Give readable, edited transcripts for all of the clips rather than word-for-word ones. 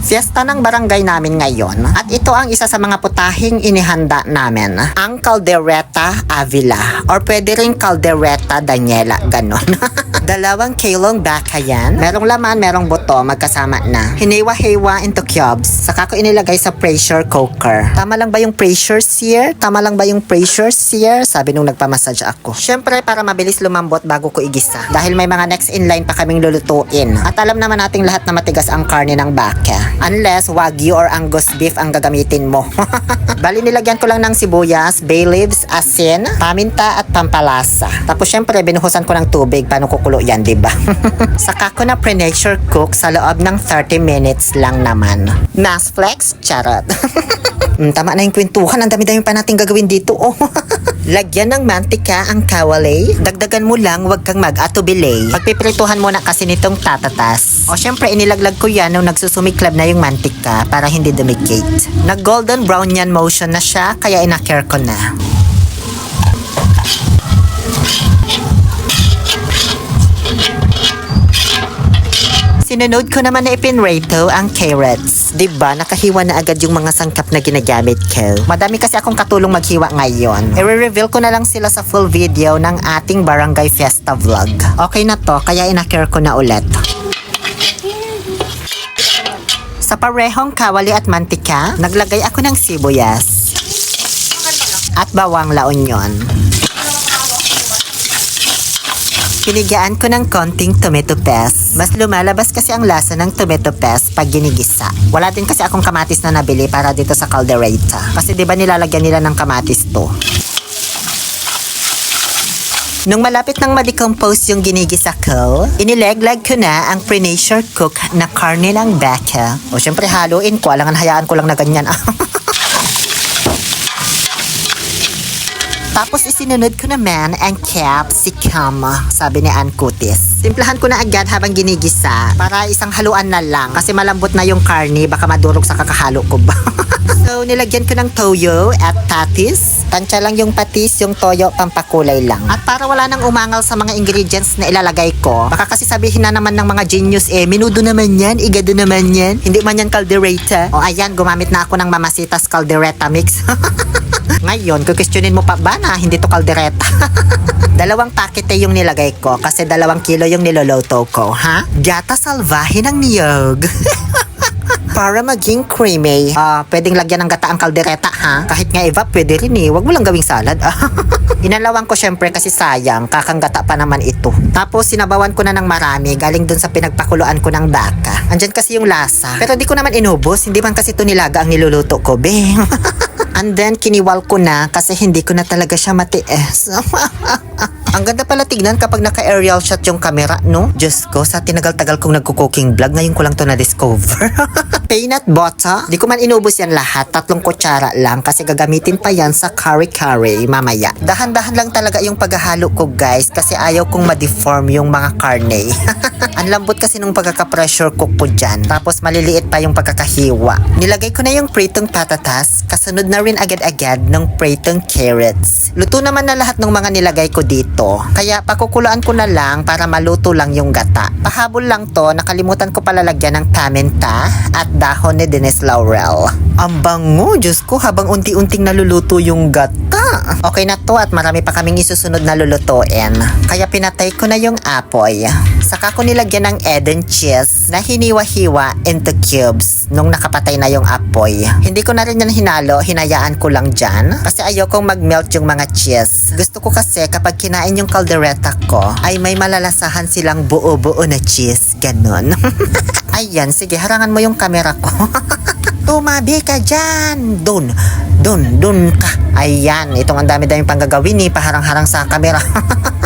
Fiesta ng barangay namin ngayon. At ito ang isa sa mga putahing inihanda namin. Ang Caldereta Avila. Or pwede rin Caldereta Daniela. Ganon. 2 kilong baka yan. Merong laman, merong buto. Magkasama na. Hiniwa-hiwa into cubes. Saka ko inilagay sa pressure cooker. Tama lang ba yung pressure sear? Tama lang ba yung pressure sear? Sabi nung nagpamassage ako. Syempre para mabilis lumambot bago ko igisa. Dahil may mga next in line pa kaming lulutuin. At alam naman nating lahat na matigas ang karne ng baka. Unless Wagyu or Angus beef ang gagamitin mo. Bali nilagyan ko lang ng sibuyas, bay leaves, asin, paminta at pampalasa. Tapos syempre binuhusan ko ng tubig. Paano kukulo yan, diba? Saka ko na pre-nature cook sa loob ng 30 minutes lang naman. Mass flex, charot. Tama na yung kwentuhan. Ang dami-dami pa natin gagawin dito. Oh. Lagyan ng mantika ang kawali. Dagdagan mo lang, wag kang mag-atubili. Pagpiprituhan mo na kasi nitong tatatas. O syempre, inilaglag ko yan nung nagsusumiklab na yung mantika para hindi dumikit. Nag-golden brown yan motion na siya, kaya inakare ko na. Sinunod ko naman na ipinrato ang carrots. Diba, nakahiwa na agad yung mga sangkap na ginagamit ko. Madami kasi akong katulong maghiwa ngayon. I-reveal ko na lang sila sa full video ng ating Barangay Fiesta vlog. Okay na to, kaya inakare ko na ulit. Sa parehong kawali at mantika, naglagay ako ng sibuyas at bawang la onion. Pinigaan ko ng konting tomato paste. Mas lumalabas kasi ang lasa ng tomato paste pag ginigisa. Wala din kasi akong kamatis na nabili para dito sa caldereta. Kasi diba nilalagyan nila ng kamatis to. Nung malapit nang ma-decompose yung ginigisa ko, inileglag ko na ang pre-nature cook na karne ng baka. O syempre haluin ko, alangan hayaan ko lang na ganyan. Tapos isinunod ko naman ang capsicum, sabi ni Ann Cutis. Simplahan ko na agad habang ginigisa para isang haluan na lang kasi malambot na yung karne, baka madurog sa kakahalo ko ba. So nilagyan ko ng toyo at patis. Tansya lang yung patis, yung toyo pampakulay lang. At para wala nang umangal sa mga ingredients na ilalagay ko, baka kasi sabihin na naman ng mga genius minudo naman yan, igado naman yan, hindi man yan caldereta. O ayan, gumamit na ako ng Mamacita's caldereta mix. Ngayon, kukestionin mo pa ba na hindi to caldereta? 2 pakete yung nilagay ko kasi 2 kilo yung niloloto ko, ha? Gata salvahe ng niyog. Para maging creamy. Pwedeng lagyan ng gata ang caldereta, ha? Kahit nga evap, pwede rin eh. Huwag mo lang gawing salad. Inalawan ko syempre kasi sayang, kakang gata pa naman ito. Tapos sinabawan ko na ng marami galing dun sa pinagpakuluan ko ng baka. Andyan kasi yung lasa. Pero di ko naman inubos, hindi man kasi ito nilaga ang niluluto ko, be. And then kiniwal ko na kasi hindi ko na talaga siya matiis. Ang ganda pala tignan kapag naka-aerial shot yung camera, no? Diyos ko, sa tinagal-tagal kong nagko-cooking vlog, ngayon ko lang to na-discover. Peanut butter. Di ko man inubos yan lahat. 3 kutsara lang kasi gagamitin pa yan sa curry-curry mamaya. Dahan-dahan lang talaga yung paghahalo ko, guys, kasi ayaw kong ma-deform yung mga karne. Ang lambot kasi nung pagkaka-pressure cook ko dyan. Tapos maliliit pa yung pagkakahiwa. Nilagay ko na yung pritong patatas. Kasunod na rin agad-agad ng pritong carrots. Luto naman na lahat ng mga nilagay ko dito. Kaya pakukulaan ko na lang para maluto lang yung gata. Pahabol lang to, nakalimutan ko pala lagyan ng paminta at dahon ni Dennis Laurel. Ang bango, Diyos ko, habang unti-unting naluluto yung gata. Okay na to at marami pa kaming isusunod na lulutuin. Kaya pinatay ko na yung apoy. Saka ko nilagyan ng Eden cheese na hiniwa-hiwa into cubes nung nakapatay na yung apoy. Hindi ko na rin yan hinalo, hinayaan ko lang dyan kasi ayokong mag-melt yung mga cheese. Gusto ko kasi kapag kinain yung caldereta ko ay may malalasahan silang buo-buo na cheese. Ganon. Ayan, sige, harangan mo yung camera ko. Tumabi ka dyan. Dun ka. Ayan, itong ang dami-dami pang gagawin paharang-harang sa camera.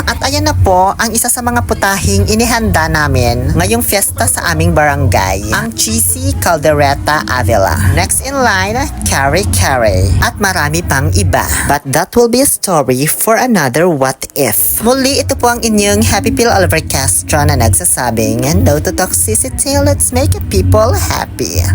At ayan na po ang isa sa mga putahing inihanda namin ngayong fiesta sa aming barangay, ang cheesy caldereta Avila. Next in line, curry-curry. At marami pang iba. But that will be a story for another what if. Muli, ito po ang inyong Happy Pill Oliver Castro na nagsasabing, no to toxicity, let's make people happy.